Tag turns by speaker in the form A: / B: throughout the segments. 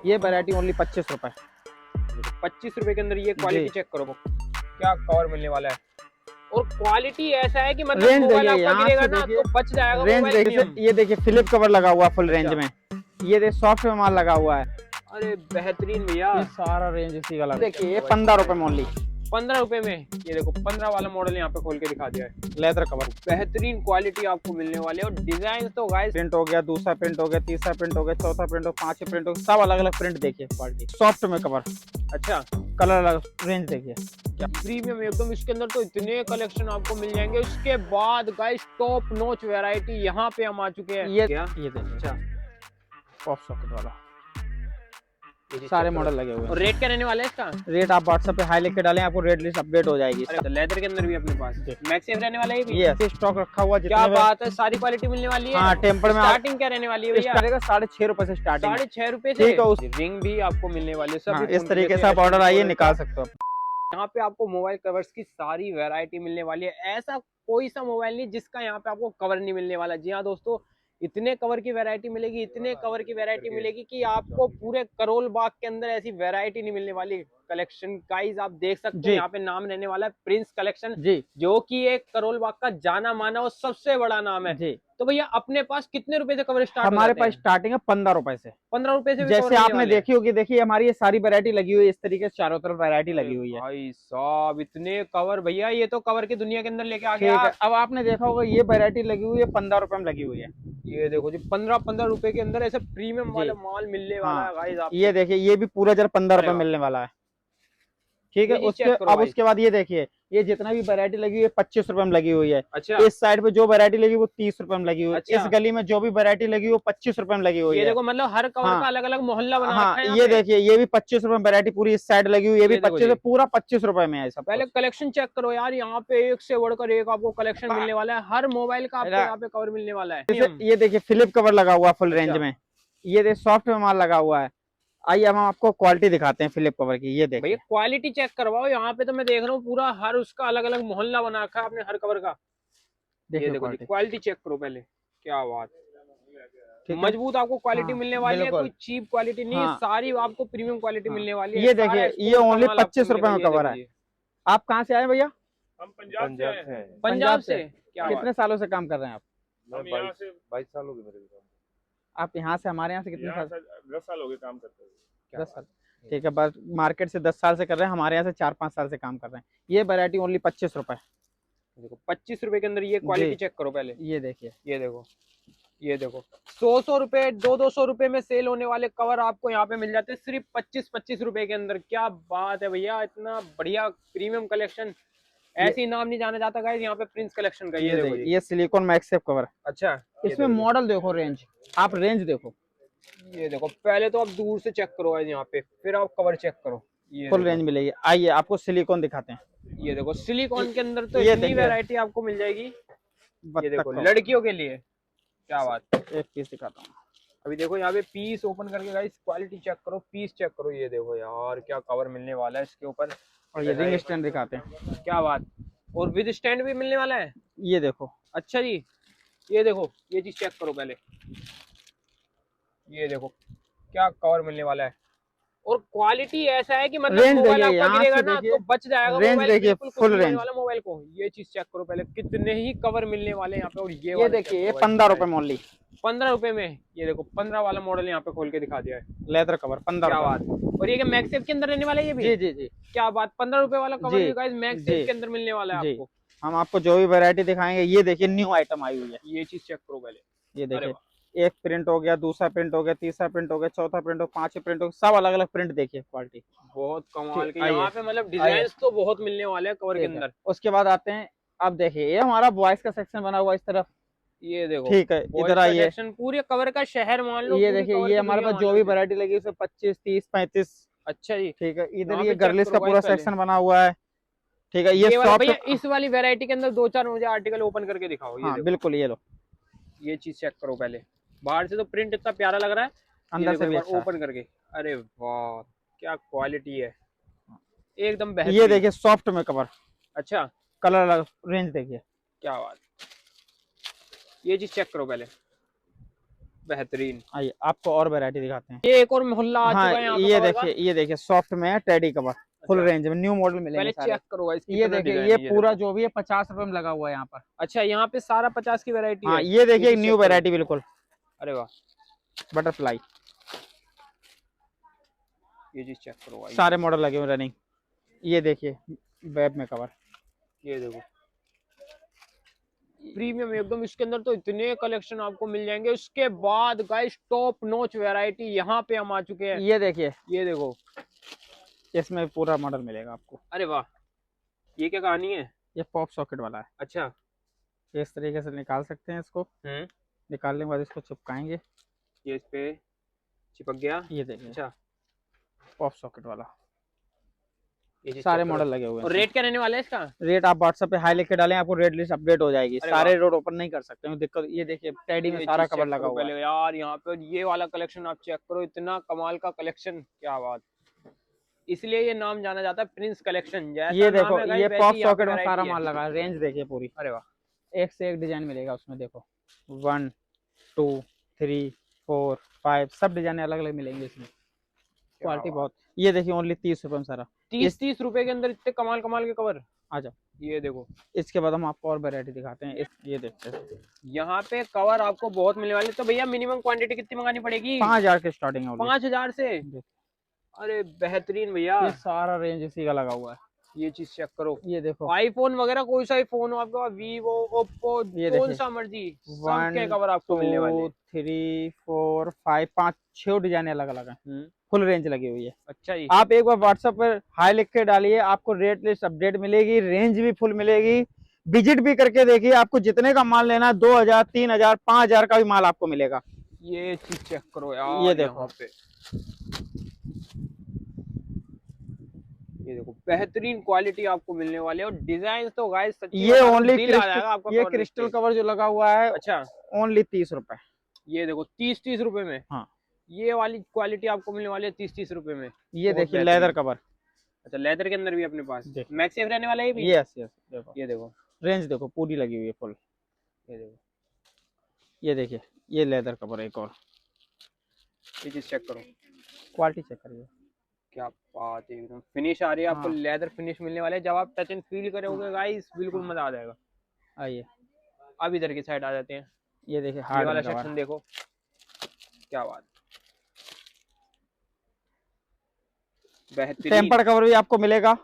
A: ये variety only 25 रुपए।
B: 25 रुपए के अंदर ये क्वालिटी
A: जी
B: चेक करो, क्या कवर मिलने वाला है। और क्वालिटी ऐसा है कि मतलब
A: रेंज
B: मोबाइल
A: देखिए,
B: आपका
A: यहाँ
B: गिरेगा
A: से
B: ना
A: देखिए,
B: तो बच जाएगा
A: रेंज
B: मोबाइल
A: देखिए,
B: प्रीमियम।
A: ये देखिए फिलिप कवर लगा हुआ फुल रेंज
B: अच्छा,
A: में। ये देखिए सॉफ्ट में माल लगा हुआ है।
B: अरे बेहतरीन भैया।
A: ये सारा रेंज इसी का लगा, देखिए ये
B: तो
A: 15 रुपए में ओनली
B: 15 रुपए में ये देखो 15 वाला मॉडल यहाँ पे खोल के दिखा दिया है।
A: Leather cover.
B: बेहतरीन क्वालिटी आपको मिलने वाले और डिजाइन तो गाइस
A: प्रिंट हो गया, दूसरा प्रिंट हो गया, तीसरा प्रिंट हो गया, चौथा प्रिंट हो, पांचवा प्रिंट हो गया, सब अलग अलग प्रिंट देखिए, क्वालिटी सॉफ्ट में कवर,
B: अच्छा
A: कलर अलग, रेंज देखिए।
B: क्या प्रीमियम एकदम। इसके अंदर तो इतने कलेक्शन आपको मिल जाएंगे। उसके बाद गाइस टॉप नॉच वैरायटी यहाँ पे हम आ चुके हैं।
A: ये
B: क्या
A: ये देखिए
B: अच्छा,
A: पॉप सॉकेट वाला,
B: ये चीज़
A: सारे
B: check करो।
A: मॉडल लगे हुए
B: और
A: हैं।
B: रेट क्या रहने वाला है इसका?
A: रेट आप व्हाट्सएप पे हाई लिख के डालें, आपको रेट लिस्ट अपडेट हो जाएगी।
B: अरे तो लेदर के अंदर भी अपने पास
A: जी।
B: मैक्सिम रहने वाला है ये भी।
A: ये ऐसे स्टॉक रखा हुआ
B: क्या
A: जितने
B: बात है, सारी क्वालिटी मिलने वाली है।
A: हाँ टेम्पर में
B: स्टार्टिंग क्या रहने वाली है भैया?
A: करेगा 6.5 रुपए से स्टार्टिंग।
B: 6.5 रुपए से।
A: ठीक है, उस
B: रिंग भी आपको मिलने वाली है।
A: हाँ,
B: सभी
A: इस तरीके से आप ऑर्डर आइए निकाल सकते हो।
B: यहाँ पे आपको मोबाइल कवर्स की सारी वैरायटी मिलने वाली है। ऐसा कोई सा मोबाइल नहीं जिसका यहाँ पे आपको कवर नहीं मिलने वाला। जी हाँ दोस्तों, इतने कवर की वैरायटी मिलेगी, इतने कवर की वैरायटी मिलेगी कि आपको पूरे करोल बाग के अंदर ऐसी वैरायटी नहीं मिलने वाली। कलेक्शन गाइस आप देख सकते
A: जी।
B: हैं, यहाँ पे नाम रहने वाला है प्रिंस कलेक्शन,
A: जी
B: जो कि एक करोल बाग का जाना माना और सबसे बड़ा नाम है।
A: जी।
B: तो भैया अपने पास कितने रुपए से कवर स्टार्ट
A: हमारे पास स्टार्टिंग है 15 रुपए से।
B: 15 रुपए से भी कवर
A: जैसे
B: मिलने
A: आपने
B: वाले हैं?
A: देखी होगी, देखिए हमारी ये सारी वैरायटी लगी हुई है, इस तरीके से चारों तरफ वैरायटी लगी हुई है।
B: भाई साहब इतने कवर भैया, ये तो कवर की दुनिया के अंदर लेके आ गया
A: ठीक है,
B: आप।
A: अब आपने देखा होगा ये वैरायटी लगी हुई है 15 रुपए में लगी हुई है।
B: ये देखो जी 15-15 रुपए के अंदर ऐसे प्रीमियम
A: जी
B: वाला माल मिलने वाला
A: हाँ,
B: है गाइस आपको।
A: ये देखिए ये भी पूरा जरा 15 रुपए
B: अरे वाह,
A: मिलने वाला है। ठीक है,
B: ये चीज
A: उसके
B: चेक करो
A: अब
B: भाई।
A: उसके बाद ये देखिए, ये जितना भी वैरायटी लगी हुई है 25 रुपए में लगी हुई है।
B: अच्छा
A: इस साइड पे जो वैरायटी लगी वो 30 रुपए में लगी हुई है।
B: अच्छा,
A: इस गली में जो भी वैरायटी लगी वो 25 रुपए में लगी हुई
B: ये
A: है।
B: देखो मतलब हर कवर
A: हाँ
B: का अलग अलग मोहल्ला बना
A: हाँ,
B: रखा है यहाँ
A: ये
B: पे।
A: देखिए ये भी 25 रुपए में वैरायटी पूरी इस साइड लगी हुई है, ये भी
B: ये देखो
A: 25
B: जी,
A: पूरा 25 रुपए में है सब
B: पहले
A: कुछ।
B: कलेक्शन चेक करो यार। यहाँ पे एक से बढ़कर एक आपको कलेक्शन मिलने वाला है। हर मोबाइल का आपको यहाँ पे कवर मिलने वाला है।
A: ये देखिए फिलिप कवर लगा हुआ फुल रेंज
B: अच्छा
A: में। ये देखिए सॉफ्ट में माल लगा हुआ है। आइए अब हम आपको क्वालिटी दिखाते हैं फिलिप कवर की। ये
B: भैया
A: देखिए,
B: क्वालिटी चेक करवाओ। यहाँ पे तो मैं देख रहा हूँ पूरा हर उसका अलग अलग मोहल्ला बना रखा है आपने हर कवर का। ये
A: देखिए
B: देखो जी
A: क्वालिटी।
B: क्वालिटी चेक करो पहले, क्या बात।
A: ठीक है,
B: मजबूत आपको क्वालिटी
A: हाँ
B: मिलने वाली है, कोई
A: बिल्कुल।
B: चीप क्वालिटी नहीं है।
A: हाँ
B: सारी आपको प्रीमियम क्वालिटी
A: हाँ,
B: मिलने वाली है।
A: ये
B: सारा
A: देखिए ये
B: एक्सपोर्ट का
A: ओनली
B: माल आपको
A: 25 रुपए
B: मिलेगा।
A: में
B: ये
A: कवर
B: देखो
A: है।
B: जी,
A: आप कहाँ से आए भैया?
C: हम पंजाब से हैं।
B: पंजाब से। क्या बात।
A: कितने सालों से काम कर रहे हैं आप?
C: हम यहाँ से 22 साल हो गए मेरे को।
A: आप यहाँ से हमारे यहाँ से कितने
C: यहाँ
A: साल?
C: से 10 साल हो गए काम करते हुए।
A: 10 साल। ठीक है, बस मार्केट से 10 साल से कर रहे हैं, हमारे यहाँ से 4-5 साल से काम कर रहे हैं। ये वैरायटी ओनली 25 रुपए।
B: देखो 25 रुपए के अंदर ये क्वालिटी
A: जी।
B: चेक करो पहले।
A: ये देखिए,
B: ये देखो, ये देखो 100 रुपए 200 रुपए में सेल होने वाले कवर आपको यहाँ पे मिल जाते हैं सिर्फ 25 रुपए के अंदर। क्या बात है भैया, इतना बढ़िया प्रीमियम कलेक्शन ऐसे ही नाम नहीं जाना जाता गाइस यहाँ पे प्रिंस कलेक्शन का। ये देखो जी।
A: ये सिलिकॉन मैक्सेफ कवर।
B: अच्छा, ये
A: इसमें
B: देखो
A: मॉडल देखो, रेंज आप रेंज देखो,
B: जी। ये देखो पहले तो आप दूर से चेक करो गाइस यहाँ पे, फिर आप कवर चेक करो। ये
A: फुल
B: देखो,
A: रेंज मिलेगी। आइए आपको सिलिकॉन दिखाते हैं।
B: ये देखो सिलिकॉन के अंदर तो
A: ये
B: इतनी
A: देखिए,
B: वैरायटी आपको मिल जाएगी। ये
A: बत्तख
B: देखो
A: का।
B: लड़कियों के लिए, क्या बात।
A: एक पीस दिखाता हूँ।
B: अभी देखो यहाँ पे पीस ओपन करके गाइस क्वालिटी चेक करो, पीस चेक करो। ये देखो यार क्या कवर मिलने वाला है इसके ऊपर।
A: और ये रिंग स्टैंड दिखाते हैं।
B: क्या बात, और विद स्टैंड भी मिलने वाला है।
A: ये देखो,
B: अच्छा जी, ये देखो ये चीज चेक करो पहले। ये देखो क्या कवर मिलने वाला है। और क्वालिटी ऐसा है कि मतलब
A: रेंज
B: मोबाइल
A: देखिए,
B: आपका
A: यहाँ
B: गिरेगा
A: से
B: ना
A: देखिए,
B: तो बच जाएगा
A: रेंज
B: मोबाइल,
A: देखिए,
B: बिल्कुल कुछ
A: फुल
B: नहीं होने
A: रेंज।
B: वाला मोबाइल को। ये चीज चेक करो पहले, कितने ही कवर मिलने वाले हैं यहाँ पे। और ये
A: ये
B: वाला
A: देखिए, ये
B: चेक करो
A: 15
B: भाई,
A: रुपए में ओनली
B: 15 रुपए में। ये देखो 15 वाला मॉडल यहाँ पे खोल के दिखा दिया है।
A: लेदर कवर 15
B: क्या
A: रुपए।
B: बात। और ये मैक्सेफ के अंदर रहने वाला है ये भी?
A: जी जी जी
B: क्या बात, 15 रुपए वाला कवर
A: जी
B: भी गाइस
A: जी
B: मैक्सेफ के अंदर मिलने वाला है
A: जी।
B: आपको।
A: हम आपको जो भी वैरायटी दिखाएंगे, ये देखिए न्यू आइटम आई हुई है।
B: ये चीज चेक करो पहले।
A: ये
B: अरे
A: देखिए,
B: वाह,
A: एक प्रिंट हो गया, दूसरा प्रिंट हो गया, तीसरा प्रिंट हो गया, चौथा प्रिंट हो गया, पांचवा प्रिंट हो गया, सब अलग अलग प्रिंट देखिए, क्वालिटी।
B: बहुत कमाल के
A: आइए,
B: यहाँ पे मतलब
A: आइए।
B: डिजाइन तो बहुत मिलने वाले हैं कवर के
A: ठीक है,
B: अंदर।
A: उसके बाद आते हैं, अब देखिए ये हमारा बॉयज का सेक्शन बना हुआ है इस तरफ।
B: ये देखो
A: ठीक है,
B: boys
A: इधर
B: का
A: आइए।
B: सेक्शन, पूरे कवर का शहर मान लो।
A: ये
B: पूरी
A: देखिए,
B: कवर
A: ये
B: की
A: हमारे
B: दुनिया
A: पास
B: मान
A: जो
B: लो
A: भी
B: जी।
A: वैरायटी लगी है उसमें 25, 30, 35।
B: अच्छा जी,
A: ठीक है, इधर
B: यहाँ
A: ये
B: पे चेक
A: गर्लिश
B: करो
A: का
B: guys
A: पूरा
B: पहले।
A: सेक्शन बना हुआ है। ठीक है, ये
B: ये वाला
A: सॉफ्ट।
B: भैया, इस वाली वैरायटी के अंदर 2-4 मुझे आर्टिकल ओपन करके दिखाओ। ये
A: हाँ
B: देखो,
A: बिल्कुल, ये लो,
B: ये चीज चेक करो पहले। बाहर से तो प्रिंट इतना प्यारा लग रहा है, ये
A: अंदर
B: देखो
A: से
B: एक
A: भी
B: बार
A: अच्छा है।
B: ओपन करके। अरे वाह, क्या क्वालिटी है, एकदम
A: ये
B: बेहतरीन।
A: देखिए सॉफ्ट में कवर,
B: अच्छा,
A: कलर अलग, रेंज देखिए।
B: क्या बात। ये चीज चेक करो पहले। बेहतरीन।
A: आइए आपको और वैरायटी दिखाते हैं।
B: ये एक और मोहल्ला आ
A: हाँ
B: चुका है यहाँ पे
A: ये
B: कवर का।
A: देखिए, ये देखिए सॉफ्ट में है टेडी कवर, फुल रेंज में न्यू मॉडल मिलेंगे
B: पहले
A: सारे।
B: चेक करो गाइस
A: ये
B: कितना
A: देखिए
B: डिजाइन
A: ये
B: है,
A: पूरा
B: देखो।
A: जो भी है 50 रुपए में लगा हुआ है यहाँ पर।
B: अच्छा यहाँ पे सारा 50 की वैरायटी
A: हाँ
B: है।
A: ये देखिए
B: चीज
A: न्यू
B: check करो।
A: वैरायटी बिल्कुल
B: अरे वाह,
A: बटरफ्लाई,
B: ये चीज चेक करो भाई।
A: सारे मॉडल लगे हुए रनिंग। ये देखिए वेब में कवर,
B: ये देखो प्रीमियम एकदम, इसके अंदर तो इतने कलेक्शन आपको मिल जाएंगे। उसके बाद गाइस टॉप नॉच वैरायटी यहाँ पे हम आ चुके हैं।
A: ये देखिए
B: ये देखो,
A: इसमें पूरा मॉडल मिलेगा आपको।
B: अरे वाह, ये क्या कहानी है?
A: ये पॉप सॉकेट वाला है।
B: अच्छा,
A: इस तरीके से निकाल सकते हैं इसको, निकालने के बाद इसको चिपकाएंगे,
B: ये इस पे चिपक गया।
A: ये देखिए
B: अच्छा,
A: पॉप सॉकेट वाला,
B: ये चीज
A: सारे
B: check करो।
A: मॉडल लगे हुए हैं।
B: और रेट क्या रहने वाला है इसका?
A: रेट आप व्हाट्सएप पे हाई लिख के डालें, आपको रेट लिस्ट अपडेट हो जाएगी।
B: अरे
A: सारे रोड ओपन नहीं कर सकते दिक्कत। ये देखिए टेडी में
B: ये
A: सारा
B: चीज
A: कवर
B: check
A: लगा
B: करो
A: हुआ है।
B: पहले यार, यहाँ पे ये वाला कलेक्शन आप चेक करो, इतना कमाल का कलेक्शन, क्या बात। इसलिए ये नाम जाना जाता है प्रिंस कलेक्शन।
A: ये देखो ये पॉप सॉकेट में सारा
B: माल
A: माल लगा है। रेंज देखिए पूरी,
B: अरे वाह,
A: एक से एक डिजाइन मिलेगा उसमें। देखो 1 2 3 4 5 सब डिजाइन अलग अलग मिलेंगे इसमें। क्वालिटी बहुत। ये देखिए ओनली 30 रुपए में सारा।
B: 30 रुपए के अंदर इतने कमाल कमाल के कवर।
A: आ जाओ,
B: ये देखो,
A: इसके बाद हम आपको और वैरायटी दिखाते हैं। ये देखते हैं
B: यहाँ पे कवर आपको बहुत मिलने वाले। तो भैया मिनिमम क्वांटिटी कितनी मंगानी पड़ेगी?
A: 5000 की स्टार्टिंग है।
B: 5000 से? अरे बेहतरीन भैया,
A: ये सारा रेंज इसी का लगा हुआ है।
B: ये चीज चेक करो।
A: ये देखो
B: आईफोन वगैरह कोई सा ही फोन हो आपका, वीवो, ओप्पो,
A: ये
B: कौन
A: देखिए,
B: सा मर्जी,
A: 1
B: सबके कवर आपको मिलने वाले
A: 2 3 4 5 5 6 डिजाइन अलग अलग है। फुल रेंज लगी हुई है।
B: अच्छा जी,
A: आप एक बार व्हाट्सएप पर हाई लिख के डालिए, आपको रेट लिस्ट अपडेट मिलेगी, रेंज भी फुल मिलेगी। विजिट भी करके देखिए, आपको जितने का माल लेना 2000 3000 5000 का भी माल आपको मिलेगा।
B: ये चीज चेक करो यार,
A: ये देखो,
B: यहाँ पे ये देखो बेहतरीन क्वालिटी आपको मिलने वाली है। और डिजाइन तो गाइस
A: ये ओनली
B: आपका
A: ये क्रिस्टल कवर जो लगा हुआ है।
B: अच्छा,
A: ओनली 30 रुपए।
B: ये देखो 30 रुपए में।
A: हाँ,
B: ये वाली क्वालिटी आपको मिलने वाली है 30 रुपए में।
A: ये देखिए लेदर कवर।
B: अच्छा, लेदर के अंदर भी अपने पास मैक्सेफ रहने वाला है भी।
A: यस यस, देखो
B: ये देखो,
A: रेंज देखो पूरी लगी हुई है फुल।
B: ये देखो,
A: ये देखिए ये लेदर कवर एक और।
B: ये चीज चेक करो,
A: क्वालिटी चेक करिए,
B: क्या बात है, एकदम फिनिश आ रही है आपको।
A: हाँ।
B: लेदर फिनिश मिलने वाले है। जब आप टच एंड फील करोगे गाइस, बिल्कुल मजा आ जाएगा।
A: आइए
B: अब इधर की साइड आ जाते हैं।
A: ये देखिए
B: ये
A: हार्ड
B: वाला
A: कवर।
B: सेक्शन देखो, क्या बात, बेहतरीन।
A: टेम्पर्ड कवर भी आपको मिलेगा।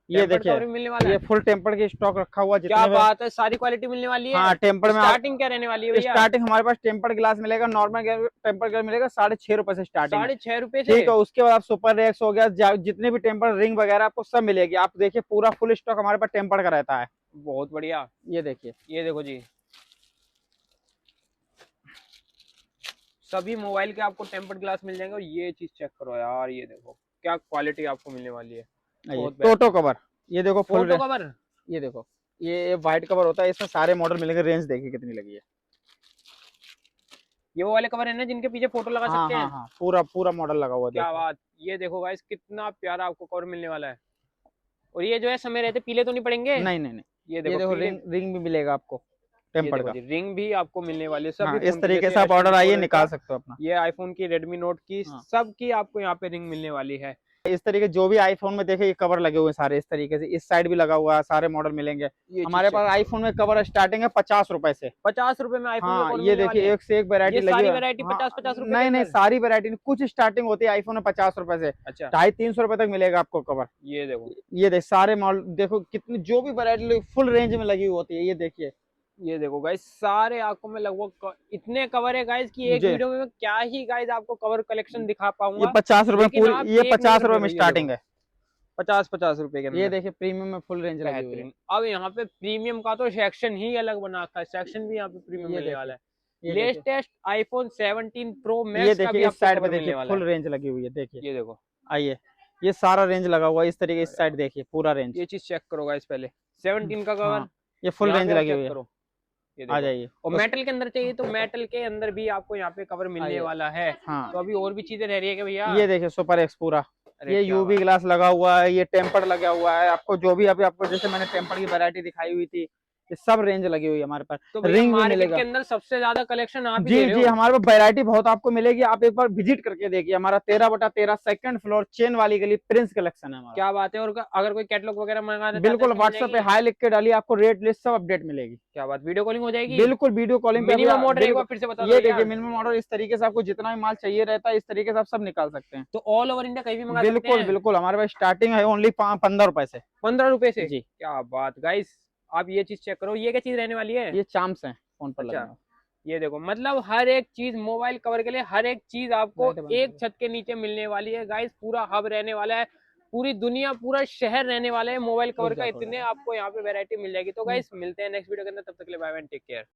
A: ये देखिए
B: मिलने वाला
A: ये
B: है।
A: फुल टेम्पर्ड की स्टॉक रखा हुआ
B: क्या बात है, सारी क्वालिटी मिलने वाली है।
A: हाँ टेम्पर्ड में
B: स्टार्टिंग क्या रहने वाली है भैया?
A: स्टार्टिंग हमारे पास टेम्पर्ड ग्लास मिलेगा, नॉर्मल टेम्पर्ड ग्लास मिलेगा 6.5 रुपए से स्टार्टिंग।
B: 6.5 रुपए से?
A: ठीक है, उसके बाद आप सुपर रेक्स हो गया, जितने भी टेम्पर्ड रिंग वगैरह आपको सब मिलेगी। आप देखिए पूरा फुल स्टॉक हमारे पास टेम्पर्ड का रहता है।
B: बहुत बढ़िया।
A: ये देखिए,
B: ये देखो जी, सभी मोबाइल के आपको टेम्पर्ड ग्लास मिल जाएंगे। और ये चीज चेक करो यार, ये देखो क्या क्वालिटी आपको मिलने वाली है।
A: टोटो कवर, ये देखो फुल
B: फोटो कवर।
A: ये देखो ये व्हाइट कवर होता है, इसमें सारे मॉडल मिलेंगे। रेंज देखिए कितनी लगी है।
B: ये वो वाले कवर है ना जिनके पीछे फोटो लगा
A: हाँ
B: सकते हैं?
A: हाँ हाँ, पूरा पूरा मॉडल लगा हुआ।
B: क्या बात, ये देखो गाइस कितना प्यारा आपको कवर मिलने वाला है। और ये जो है समय रहते पीले तो नहीं पड़ेंगे?
A: नहीं नहीं नहीं,
B: ये देखो
A: रिंग भी मिलेगा आपको टेम्पर्ड का।
B: रिंग भी आपको मिलने वाली है।
A: हाँ, इस तरीके से आप ऑर्डर आइए निकाल सकते हो अपना।
B: ये आईफोन की, रेडमी नोट की, सब की आपको यहाँ पे रिंग मिलने वाली है।
A: इस तरीके जो भी आईफोन में देखे ये कवर लगे हुए सारे इस तरीके से। इस साइड भी लगा हुआ है, सारे मॉडल मिलेंगे हमारे पास। आईफोन में कवर स्टार्टिंग है 50 रुपए से।
B: 50 रुपए में आईफोन।
A: हाँ, ये देखिए एक से एक वैरायटी लगी है।
B: सारी वैरायटी 50-50 रुपए?
A: नहीं नहीं, सारी वैरायटी कुछ स्टार्टिंग होती है आईफोन में 50 रुपए से।
B: अच्छा,
A: 250-300 रुपए तक मिलेगा आपको कवर।
B: ये देखो,
A: ये देख सारे मॉडल देखो कितनी, जो भी वैरायटी फुल रेंज में लगी होती है। ये देखिए,
B: ये देखो गाइस सारे आपको मैं लगभग इतने कवर है गाइस की एक वीडियो में क्या ही गाइस आपको कवर कलेक्शन दिखा पाऊंगा।
A: ये 50 रुपए पूरी, ये 50 रुपए में स्टार्टिंग है।
B: 50 रुपए के अंदर।
A: ये देखिए प्रीमियम में फुल रेंज लगी हुई है।
B: अब यहाँ पे प्रीमियम का तो सेक्शन ही अलग बना रखा है। सेक्शन भी यहाँ पे प्रीमियम मिलने वाला है। लेटेस्ट आईफोन 17 प्रो मैक्स का भी
A: इस साइड पे देखिए फुल रेंज लगी हुई है। देखिए ये
B: देखो,
A: आइए ये सारा रेंज लगा हुआ है इस तरीके। इस साइड देखिए पूरा रेंज।
B: ये चीज चेक करो गाइस पहले 17 का कवर।
A: ये फुल रेंज लगी हुई है। आ जाइए।
B: और मेटल के अंदर चाहिए तो मेटल के अंदर भी आपको यहाँ पे कवर मिलने वाला है।
A: हाँ,
B: तो अभी और भी चीजें रह रही है क्या भैया?
A: ये देखिए सुपर एक्स पूरा, ये यूवी ग्लास लगा हुआ है, ये टेम्पर्ड लगा हुआ है। आपको जो भी अभी आपको जैसे मैंने टेम्पर्ड की वैरायटी दिखाई हुई थी, ये सब रेंज लगी हुई है हमारे पास।
B: तो भैया
A: रिंग भी
B: मार्केट
A: मिलेगा।
B: के अंदर सबसे ज्यादा कलेक्शन आप ही
A: जी
B: दे रहे
A: जी,
B: हो।
A: हमारे पास वैरायटी बहुत आपको मिलेगी, आप एक बार विजिट करके देखिए। हमारा 13/13 सेकंड फ्लोर, चेन वाली गली, प्रिंस कलेक्शन है हमारा।
B: क्या बात है। और अगर कोई कैटलॉग वगैरह मंगाना चाहता है
A: बिल्कुल,
B: तो मिल
A: व्हाट्सएप पे
B: जाएगी?
A: हाई लिख के डालिए, आपको रेट लिस्ट सब अपडेट मिलेगी।
B: क्या बात, वीडियो कॉलिंग हो जाएगी?
A: बिल्कुल वीडियो कॉलिंग पे
B: मिनिमम ऑर्डर एक बार
A: बिल्कुल।
B: फिर से बता दो
A: ये
B: भैया।
A: देखिए मिनिमम ऑर्डर इस तरीके से, आपको जितना भी माल चाहिए रहता है इस तरीके से आप सब निकाल सकते हैं।
B: तो ऑल ओवर इंडिया कहीं भी मंगा सकते
A: बिल्कुल
B: हैं?
A: बिल्कुल, हमारे पास स्टार्टिंग है ओनली 15 रुपए से।
B: 15 रुपए से?
A: जी।
B: क्या बात गाइस, आप ये चीज चेक करो, ये क्या चीज रहने वाली है?
A: ये चाम्स हैं फोन पर
B: अच्छा,
A: लगने
B: ये देखो, मतलब हर एक चीज मोबाइल कवर के लिए हर एक चीज आपको
A: लाइटें बंद
B: एक
A: करो।
B: छत के नीचे मिलने वाली है गाइस। पूरा हब रहने वाला है, पूरी दुनिया पूरा शहर रहने वाला है मोबाइल कवर का। इतने आपको यहाँ पे वैरायटी मिल जाएगी। तो गाइस मिलते हैं नेक्स्ट वीडियो के अंदर, तब तक के लिए बाय बाय, टेक केयर।